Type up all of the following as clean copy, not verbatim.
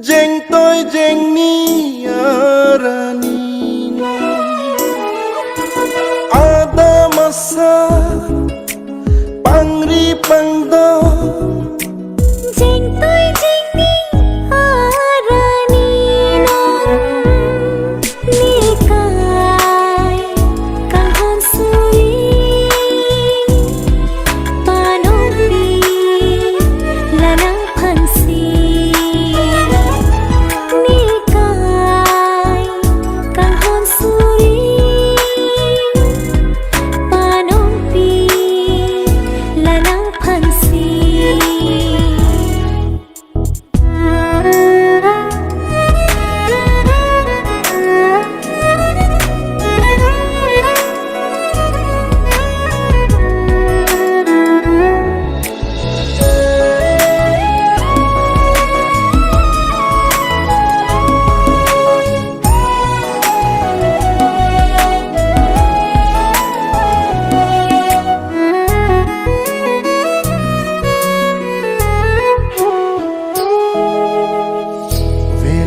Jeng tôi jeng ni arani ada masa pangri pangdo jeng tôi jeng ni arani nikai kahon suri panopi lanang phansi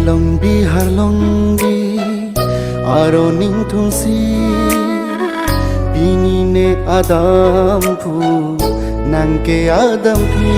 longbi har longbi aro ning thungsi bini ne adam phu nang ke adam phi